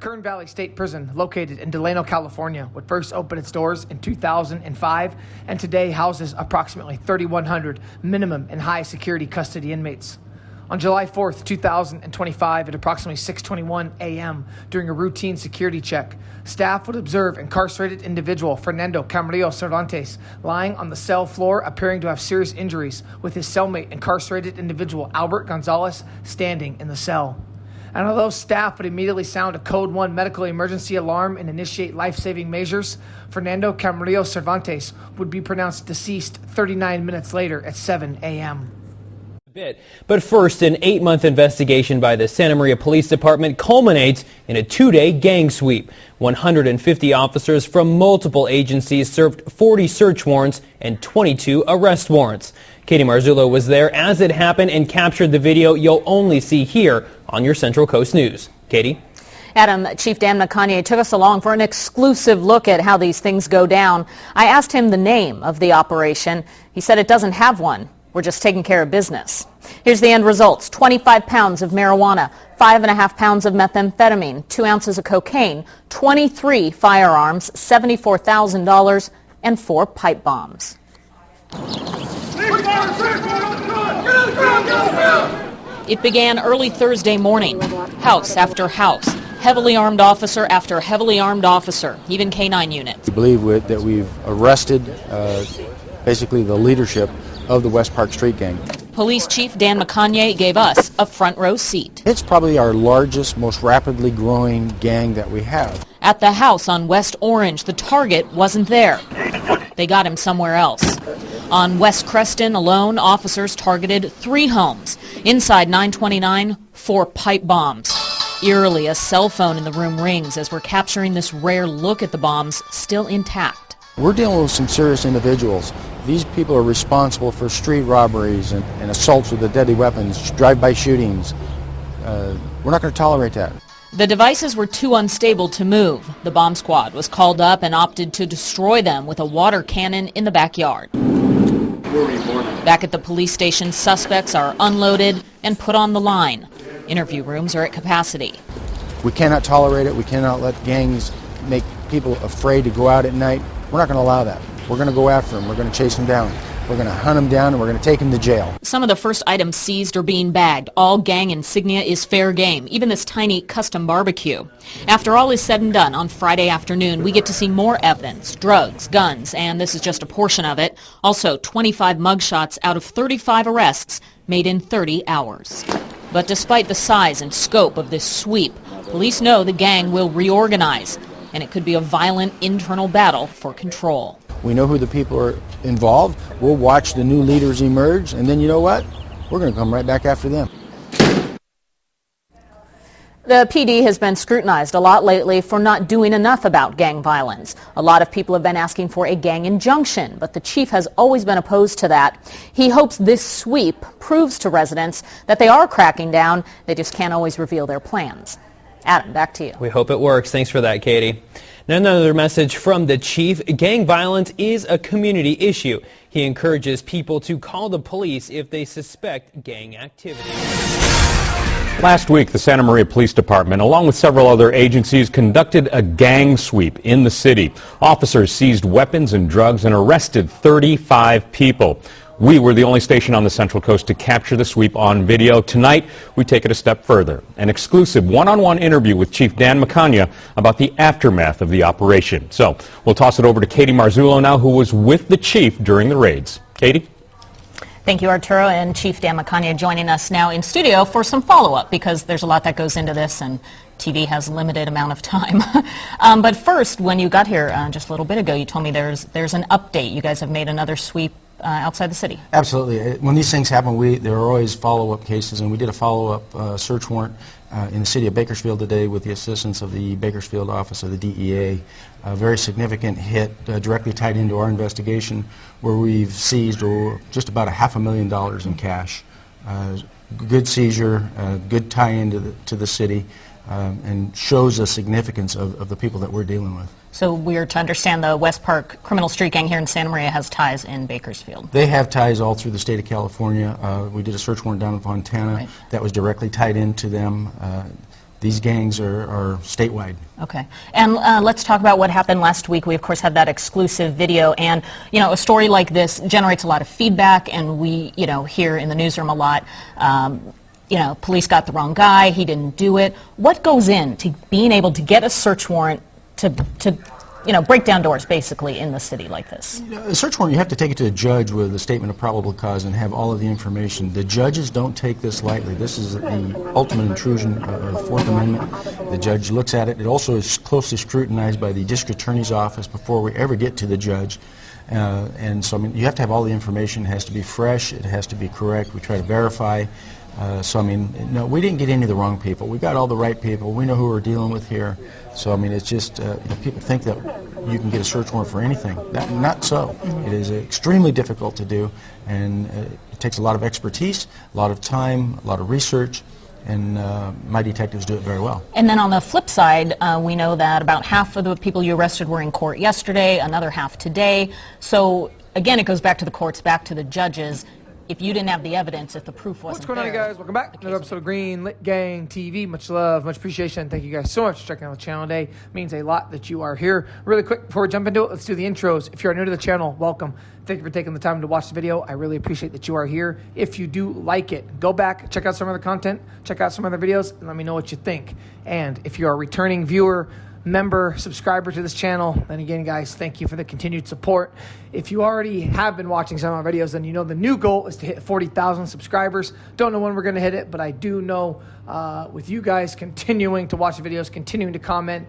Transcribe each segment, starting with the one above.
Kern Valley State Prison, located in Delano, California, would first open its doors in 2005 and today houses approximately 3,100 minimum and high security custody inmates. On July 4th, 2025, at approximately 6:21 a.m., during a routine security check, staff would observe incarcerated individual Fernando Camarillo-Cervantes lying on the cell floor appearing to have serious injuries, with his cellmate, incarcerated individual Albert Gonzalez, standing in the cell. And although staff would immediately sound a Code 1 medical emergency alarm and initiate life-saving measures, Fernando Camarillo-Cervantes would be pronounced deceased 39 minutes later at 7 a.m. But first, an 8-month investigation by the Santa Maria Police Department culminates in a 2-day gang sweep. 150 officers from multiple agencies served 40 search warrants and 22 arrest warrants. Katie Marzullo was there as it happened and captured the video you'll only see here on your Central Coast News. Katie? Adam, Chief Dan McConaughey took us along for an exclusive look at how these things go down. I asked him the name of the operation. He said it doesn't have one. We're just taking care of business. Here's the end results. 25 pounds of marijuana, 5.5 pounds of methamphetamine, 2 ounces of cocaine, 23 firearms, $74,000, and 4 pipe bombs. It began early Thursday morning. House after house, heavily armed officer after heavily armed officer, even K-9 units. I believe that we've arrested basically the leadership of the West Park Street Gang. Police Chief Dan McConaughey gave us a front row seat. It's probably our largest, most rapidly growing gang that we have. At the house on West Orange, the target wasn't there. They got him somewhere else. On West Creston alone, officers targeted 3 homes. Inside 929, 4 pipe bombs. Eerily, a cell phone in the room rings as we're capturing this rare look at the bombs still intact. We're dealing with some serious individuals. These people are responsible for street robberies and assaults with deadly weapons, drive-by shootings. We're not going to tolerate that. The devices were too unstable to move. The bomb squad was called up and opted to destroy them with a water cannon in the backyard. Back at the police station, suspects are unloaded and put on the line. Interview rooms are at capacity. We cannot tolerate it. We cannot let gangs make people afraid to go out at night. We're not going to allow that. We're going to go after them. We're going to chase them down. We're going to hunt them down, and we're going to take them to jail. Some of the first items seized are being bagged. All gang insignia is fair game, even this tiny custom barbecue. After all is said and done, on Friday afternoon, we get to see more evidence, drugs, guns, and this is just a portion of it. Also, 25 mugshots out of 35 arrests made in 30 hours. But despite the size and scope of this sweep, police know the gang will reorganize, and it could be a violent internal battle for control. We know who the people are involved. We'll watch the new leaders emerge, and then you know what? We're going to come right back after them. The PD has been scrutinized a lot lately for not doing enough about gang violence. A lot of people have been asking for a gang injunction, but the chief has always been opposed to that. He hopes this sweep proves to residents that they are cracking down. They just can't always reveal their plans. Adam, back to you. We hope it works. Thanks for that, Katie. Now, another message from the chief. Gang violence is a community issue. He encourages people to call the police if they suspect gang activity. Last week, the Santa Maria Police Department, along with several other agencies, conducted a gang sweep in the city. Officers seized weapons and drugs and arrested 35 people. We were the only station on the Central Coast to capture the sweep on video. Tonight, we take it a step further. An exclusive one-on-one interview with Chief Dan McConaughey about the aftermath of the operation. So, we'll toss it over to Katie Marzullo now, who was with the chief during the raids. Katie? Thank you, Arturo, and Chief Dan McConaughey joining us now in studio for some follow-up, because there's a lot that goes into this, and TV has a limited amount of time. But first, when you got here just a little bit ago, you told me there's an update. You guys have made another sweep outside the city. Absolutely. When these things happen, there are always follow-up cases, and we did a follow-up search warrant in the city of Bakersfield today with the assistance of the Bakersfield office of the DEA. A very significant hit directly tied into our investigation, where we've seized just about $500,000 in cash. Good seizure, good tie-in to the city, and shows the significance of the people that we're dealing with. So we are to understand the West Park criminal street gang here in Santa Maria has ties in Bakersfield. They have ties all through the state of California. We did a search warrant down in Fontana that was directly tied into them. these gangs are statewide. Okay. And let's talk about what happened last week. We, of course, had that exclusive video. And, you know, a story like this generates a lot of feedback, and we, you know, hear in the newsroom a lot, you know, police got the wrong guy, he didn't do it. What goes into being able to get a search warrant to you know, break down doors, basically, in the city like this? You know, a search warrant, you have to take it to a judge with a statement of probable cause and have all of the information. The judges don't take this lightly. This is the ultimate intrusion of the Fourth Amendment. The judge looks at it. It also is closely scrutinized by the district attorney's office before we ever get to the judge. And so, I mean, you have to have all the information. It has to be fresh. It has to be correct. We try to verify. So, I mean, no, we didn't get any of the wrong people. We got all the right people. We know who we're dealing with here. So, I mean, it's just, people think that you can get a search warrant for anything. Not so. It is extremely difficult to do, and it takes a lot of expertise, a lot of time, a lot of research, and my detectives do it very well. And then on the flip side, we know that about half of the people you arrested were in court yesterday, another half today. So, again, it goes back to the courts, back to the judges. If you didn't have the evidence, if the proof wasn't there. What's going on, you guys? Welcome back. Another episode of Green Lit Gang TV. Much love, much appreciation. Thank you guys so much for checking out the channel today. It means a lot that you are here. Really quick, before we jump into it, let's do the intros. If you're new to the channel, welcome. Thank you for taking the time to watch the video. I really appreciate that you are here. If you do like it, go back, check out some other content, check out some other videos, and let me know what you think. And if you're a returning viewer, member, subscriber to this channel, then again, guys, thank you for the continued support. If you already have been watching some of my videos, then you know the new goal is to hit 40,000 subscribers. Don't know when we're going to hit it, but I do know with you guys continuing to watch the videos, continuing to comment,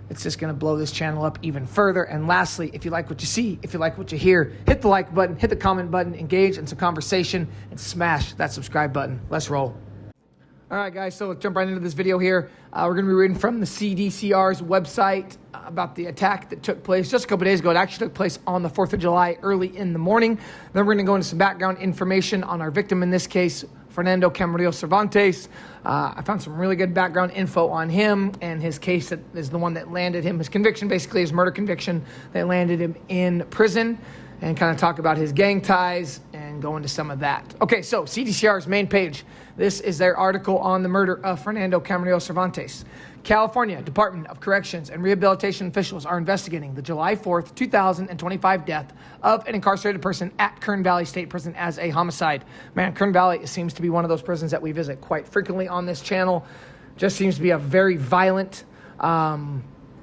it's just going to blow this channel up even further. And lastly, if you like what you see, if you like what you hear, hit the like button, hit the comment button, engage in some conversation, and smash that subscribe button. Let's roll. All right, guys, so let's jump right into this video here. We're going to be reading from the CDCR's website about the attack that took place just a couple days ago. It actually took place on the 4th of July early in the morning. Then we're going to go into some background information on our victim in this case, Fernando Camarillo-Cervantes. I found some really good background info on him and his case that is the one that landed him, his conviction, basically his murder conviction that landed him in prison, and kind of talk about his gang ties and go into some of that. Okay, so CDCR's main page. This is their article on the murder of Fernando Camarillo-Cervantes. California Department of Corrections and Rehabilitation officials are investigating the July 4th, 2025 death of an incarcerated person at Kern Valley State Prison as a homicide. Man, Kern Valley seems to be one of those prisons that we visit quite frequently on this channel. Just seems to be a very violent,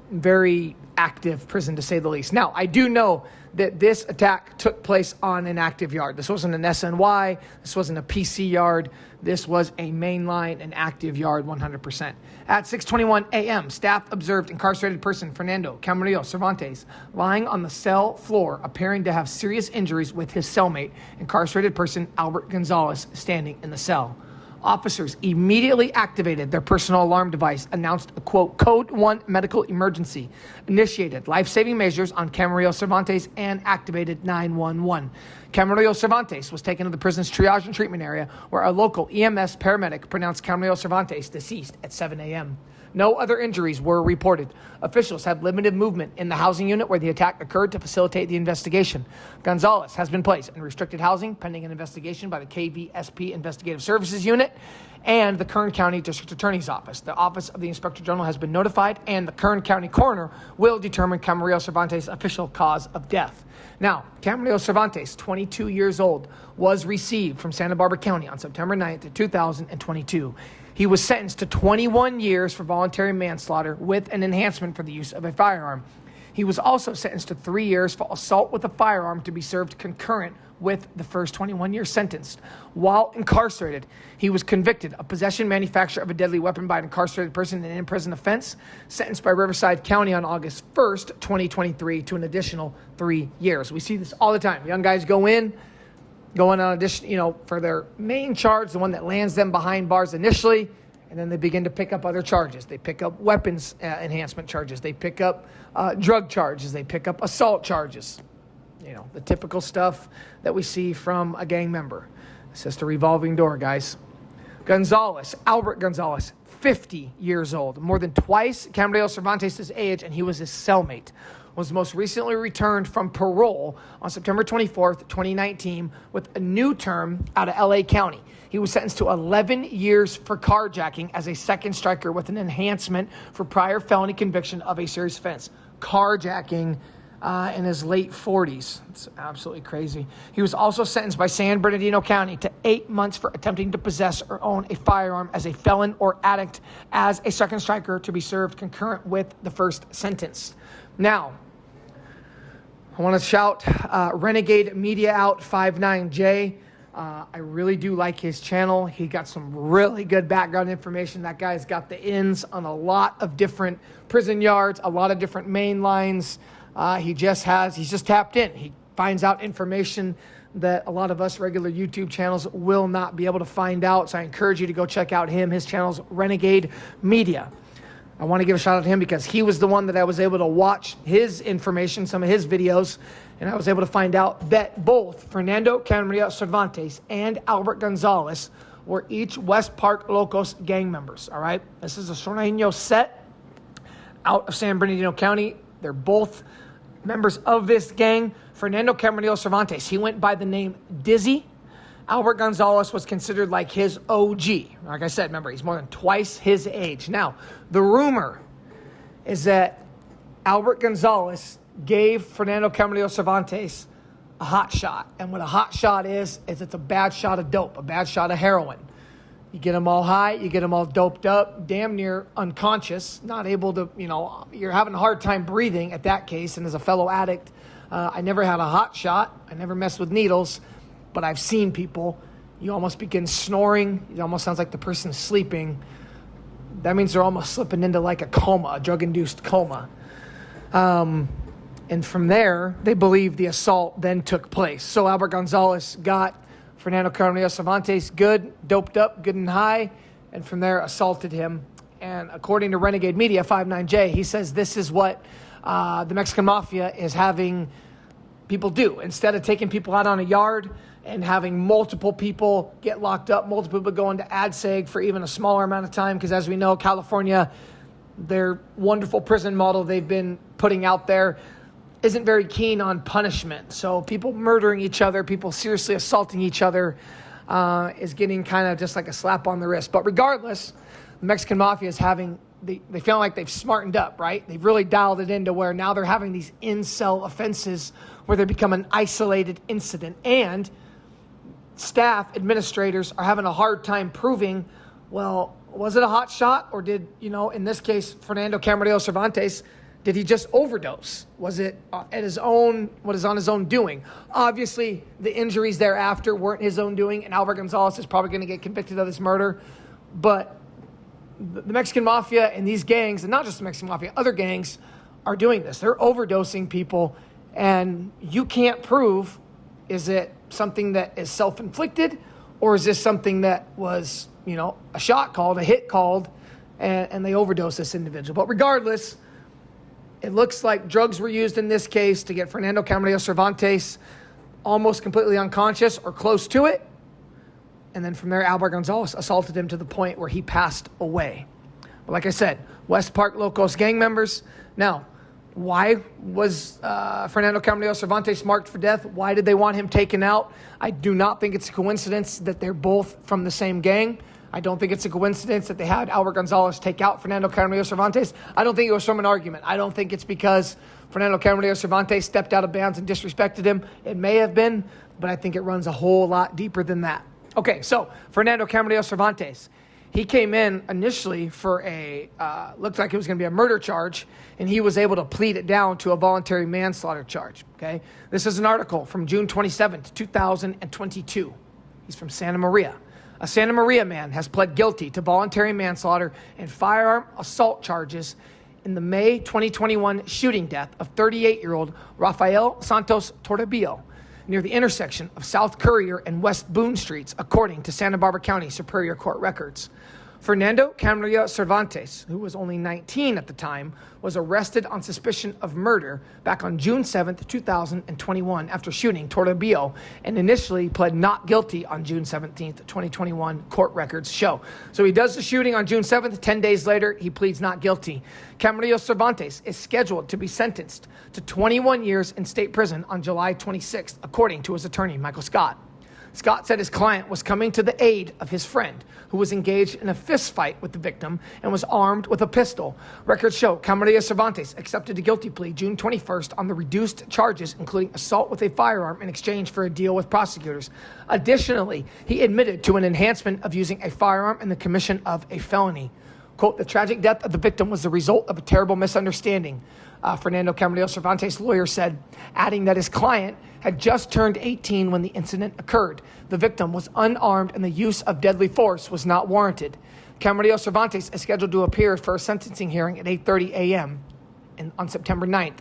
very active prison, to say the least. Now, I do know that this attack took place on an active yard. This wasn't an SNY. This wasn't a PC yard. This was a mainline and active yard 100%. At 6:21 a.m., staff observed incarcerated person Fernando Camarillo-Cervantes lying on the cell floor, appearing to have serious injuries, with his cellmate, incarcerated person Albert Gonzalez, standing in the cell. Officers immediately activated their personal alarm device, announced a, quote, Code 1 medical emergency, initiated life-saving measures on Camarillo-Cervantes, and activated 911. Camarillo-Cervantes was taken to the prison's triage and treatment area, where a local EMS paramedic pronounced Camarillo-Cervantes deceased at 7 a.m. No other injuries were reported. Officials have limited movement in the housing unit where the attack occurred to facilitate the investigation. Gonzalez has been placed in restricted housing pending an investigation by the KVSP Investigative Services Unit and the Kern County District Attorney's Office. The Office of the Inspector General has been notified, and the Kern County Coroner will determine Camarillo-Cervantes' official cause of death. Now, Camarillo-Cervantes, 22 years old, was received from Santa Barbara County on September 9th, 2022. He was sentenced to 21 years for voluntary manslaughter with an enhancement for the use of a firearm. He was also sentenced to 3 years for assault with a firearm to be served concurrent with the first 21-year sentence. While incarcerated, he was convicted of possession, manufacture of a deadly weapon by an incarcerated person in an in-prison offense, sentenced by Riverside County on August 1st, 2023 to an additional 3 years. We see this all the time. Young guys go on audition, for their main charge, the one that lands them behind bars initially, and then they begin to pick up other charges. They pick up weapons enhancement charges. They pick up drug charges. They pick up assault charges. The typical stuff that we see from a gang member. It's just a revolving door, guys. Albert Gonzalez, 50 years old, more than twice Camarillo-Cervantes' age, and he was his cellmate. was most recently returned from parole on September 24th, 2019, with a new term out of LA County. He was sentenced to 11 years for carjacking as a second striker with an enhancement for prior felony conviction of a serious offense. Carjacking in his late 40s. It's absolutely crazy. He was also sentenced by San Bernardino County to 8 months for attempting to possess or own a firearm as a felon or addict as a second striker, to be served concurrent with the first sentence. Now, I want to shout Renegade Media out 59J. I really do like his channel. He got some really good background information. That guy's got the ins on a lot of different prison yards, a lot of different main lines. He's just tapped in. He finds out information that a lot of us regular YouTube channels will not be able to find out. So I encourage you to go check out him. His channel's Renegade Media. I want to give a shout out to him because he was the one that I was able to watch his information, some of his videos, and I was able to find out that both Fernando Camarillo-Cervantes and Albert Gonzalez were each West Park Locos gang members, all right? This is a Sureno set out of San Bernardino County. They're both members of this gang. Fernando Camarillo-Cervantes, he went by the name Dizzy. Albert Gonzalez was considered like his OG. Like I said, remember, he's more than twice his age. Now, the rumor is that Albert Gonzalez gave Fernando Camarillo-Cervantes a hot shot. And what a hot shot is it's a bad shot of dope, a bad shot of heroin. You get them all high, you get them all doped up, damn near unconscious, not able to, you're having a hard time breathing at that case. And as a fellow addict, I never had a hot shot. I never messed with needles, but I've seen people, you almost begin snoring. It almost sounds like the person's sleeping. That means they're almost slipping into like a coma, a drug-induced coma. And from there, they believe the assault then took place. So Albert Gonzalez got Fernando Camarillo-Cervantes good, doped up, good and high, and from there assaulted him. And according to Renegade Media 59J, he says this is what the Mexican Mafia is having people do. Instead of taking people out on a yard and having multiple people get locked up, multiple people go into ADSEG for even a smaller amount of time, because as we know, California, their wonderful prison model they've been putting out there isn't very keen on punishment. So people murdering each other, people seriously assaulting each other is getting kind of just like a slap on the wrist. But regardless, the Mexican Mafia is they feel like they've smartened up, right? They've really dialed it into where now they're having these in-cell offenses where they become an isolated incident. And staff, administrators are having a hard time proving, well, was it a hot shot? Or did, in this case, Fernando Camarillo-Cervantes, did he just overdose? Was it on his own doing? Obviously, the injuries thereafter weren't his own doing, and Albert Gonzalez is probably going to get convicted of this murder. But the Mexican Mafia and these gangs, and not just the Mexican Mafia, other gangs are doing this. They're overdosing people, and you can't prove, is it something that is self-inflicted, or is this something that was, a shot called, a hit called, and they overdosed this individual. But regardless, it looks like drugs were used in this case to get Fernando Camarillo-Cervantes almost completely unconscious or close to it. And then from there, Albert Gonzalez assaulted him to the point where he passed away. But like I said, West Park Locos gang members. Now, why was Fernando Camarillo-Cervantes marked for death? Why did they want him taken out? I do not think it's a coincidence that they're both from the same gang. I don't think it's a coincidence that they had Albert Gonzalez take out Fernando Camarillo-Cervantes. I don't think it was from an argument. I don't think it's because Fernando Camarillo-Cervantes stepped out of bounds and disrespected him. It may have been, but I think it runs a whole lot deeper than that. Okay, so Fernando Camarillo-Cervantes, he came in initially for looked like it was going to be a murder charge, and he was able to plead it down to a voluntary manslaughter charge, okay? This is an article from June 27th, 2022. He's from Santa Maria. A Santa Maria man has pled guilty to voluntary manslaughter and firearm assault charges in the May 2021 shooting death of 38-year-old Rafael Santos Toribio near the intersection of South Courier and West Boone Streets, according to Santa Barbara County Superior Court records. Fernando Camarillo-Cervantes, who was only 19 at the time, was arrested on suspicion of murder back on June 7, 2021 after shooting Toribio, and initially pled not guilty on June 17, 2021, court records show. So he does the shooting on June 7th. 10 days later, he pleads not guilty. Camarillo-Cervantes is scheduled to be sentenced to 21 years in state prison on July 26th, according to his attorney, Michael Scott. Scott said his client was coming to the aid of his friend, who was engaged in a fist fight with the victim and was armed with a pistol. Records show Camarillo-Cervantes accepted a guilty plea June 21st on the reduced charges, including assault with a firearm in exchange for a deal with prosecutors. Additionally, he admitted to an enhancement of using a firearm in the commission of a felony. Quote, the tragic death of the victim was the result of a terrible misunderstanding, Fernando Camarillo-Cervantes' lawyer said, adding that his client had just turned 18 when the incident occurred. The victim was unarmed and the use of deadly force was not warranted. Camarillo-Cervantes is scheduled to appear for a sentencing hearing at 8:30 a.m. on September 9th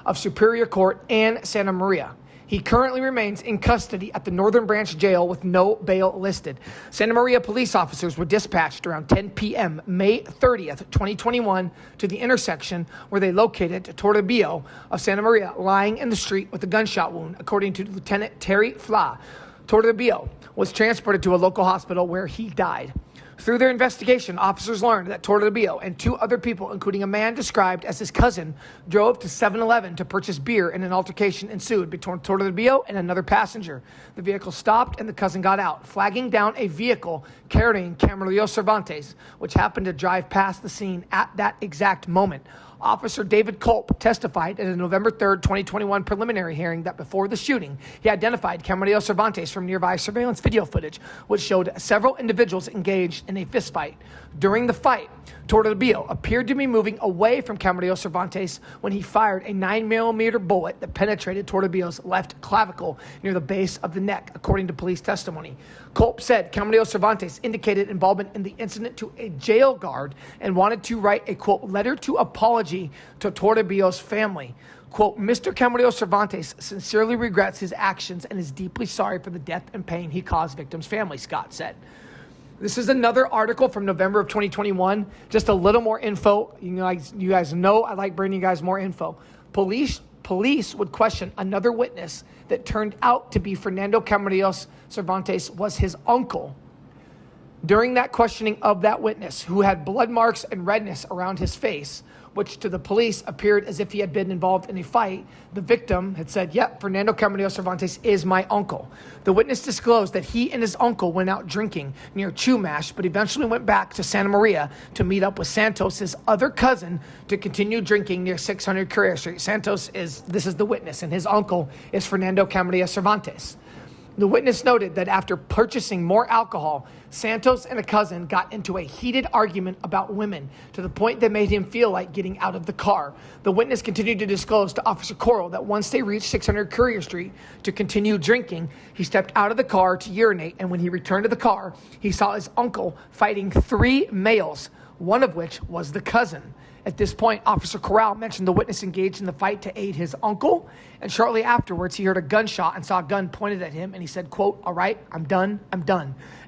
of Superior Court in Santa Maria. He currently remains in custody at the Northern Branch Jail with no bail listed. Santa Maria police officers were dispatched around 10 p.m. May 30th, 2021 to the intersection where they located Toribio of Santa Maria lying in the street with a gunshot wound, according to Lieutenant Terry Fla. Toribio was transported to a local hospital where he died. Through their investigation, officers learned that Toribio and two other people, including a man described as his cousin, drove to 7-Eleven to purchase beer, and an altercation ensued between Toribio and another passenger. The vehicle stopped and the cousin got out, flagging down a vehicle carrying Camarillo-Cervantes, which happened to drive past the scene at that exact moment. Officer David Culp testified at a November 3rd, 2021 preliminary hearing that before the shooting, he identified Camarillo-Cervantes from nearby surveillance video footage, which showed several individuals engaged in a fistfight. During the fight, Toribio appeared to be moving away from Camarillo-Cervantes when he fired a 9mm bullet that penetrated Toribio's left clavicle near the base of the neck, according to police testimony. Culp said Camarillo-Cervantes indicated involvement in the incident to a jail guard and wanted to write a, quote, letter to apology to Toribio's family. Quote, Mr. Camarillo-Cervantes sincerely regrets his actions and is deeply sorry for the death and pain he caused victims' family, Scott said. This is another article from November of 2021. Just a little more info. You guys know I like bringing you guys more info. Police would question another witness that turned out to be Fernando Camarillo-Cervantes was his uncle. During that questioning of that witness, who had blood marks and redness around his face, which to the police appeared as if he had been involved in a fight, the victim had said, yep, Fernando Camarillo-Cervantes is my uncle. The witness disclosed that he and his uncle went out drinking near Chumash, but eventually went back to Santa Maria to meet up with Santos' other cousin to continue drinking near 600 Courier Street. This is the witness, and his uncle is Fernando Camarillo-Cervantes. The witness noted that after purchasing more alcohol, Santos and a cousin got into a heated argument about women to the point that made him feel like getting out of the car. The witness continued to disclose to Officer Coral that once they reached 600 Courier Street to continue drinking, he stepped out of the car to urinate, and when he returned to the car, he saw his uncle fighting three males, one of which was the cousin. At this point, Officer Corral mentioned the witness engaged in the fight to aid his uncle, and shortly afterwards, he heard a gunshot and saw a gun pointed at him, and he said, quote, all right, I'm done,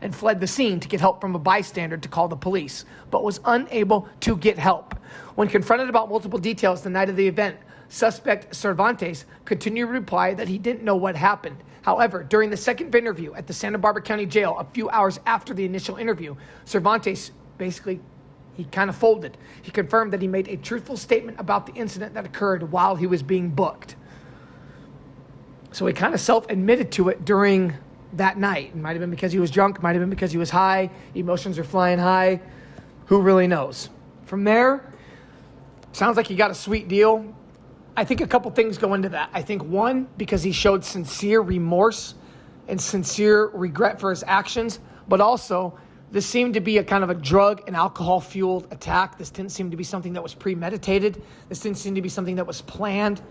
and fled the scene to get help from a bystander to call the police, but was unable to get help. When confronted about multiple details the night of the event, suspect Cervantes continued to reply that he didn't know what happened. However, during the second interview at the Santa Barbara County Jail a few hours after the initial interview, Cervantes he kind of folded. He confirmed that he made a truthful statement about the incident that occurred while he was being booked. So he kind of self-admitted to it during that night. It might have been because he was drunk. It might have been because he was high. Emotions are flying high. Who really knows? From there, sounds like he got a sweet deal. I think a couple things go into that. I think one, because he showed sincere remorse and sincere regret for his actions, but also this seemed to be a kind of a drug and alcohol-fueled attack. This didn't seem to be something that was premeditated. This didn't seem to be something that was planned,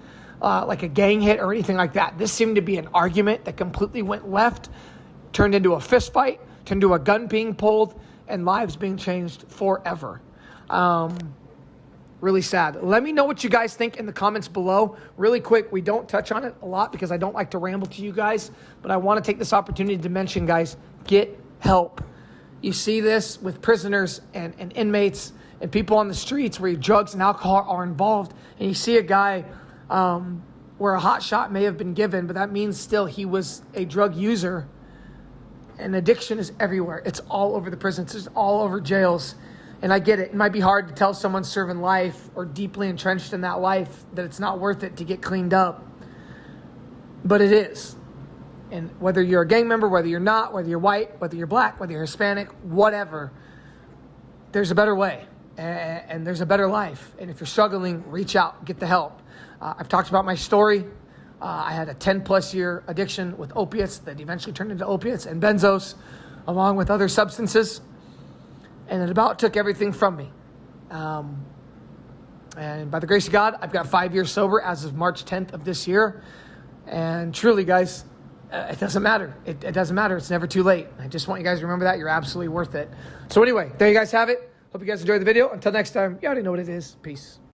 like a gang hit or anything like that. This seemed to be an argument that completely went left, turned into a fist fight, turned into a gun being pulled, and lives being changed forever. Really sad. Let me know what you guys think in the comments below. Really quick, we don't touch on it a lot because I don't like to ramble to you guys, but I want to take this opportunity to mention, guys, get help. You see this with prisoners and inmates and people on the streets where drugs and alcohol are involved. And you see a guy where a hot shot may have been given, but that means still he was a drug user. And addiction is everywhere. It's all over the prisons. It's all over jails. And I get it. It might be hard to tell someone serving life or deeply entrenched in that life that it's not worth it to get cleaned up. But it is. And whether you're a gang member, whether you're not, whether you're white, whether you're black, whether you're Hispanic, whatever, there's a better way. And there's a better life. And if you're struggling, reach out, get the help. I've talked about my story. I had a 10-plus year addiction with opiates that eventually turned into opiates and benzos, along with other substances. And it about took everything from me. And by the grace of God, I've got 5 years sober as of March 10th of this year. And truly, guys, it doesn't matter. It doesn't matter. It's never too late. I just want you guys to remember that. You're absolutely worth it. So anyway, there you guys have it. Hope you guys enjoyed the video. Until next time, you already know what it is. Peace.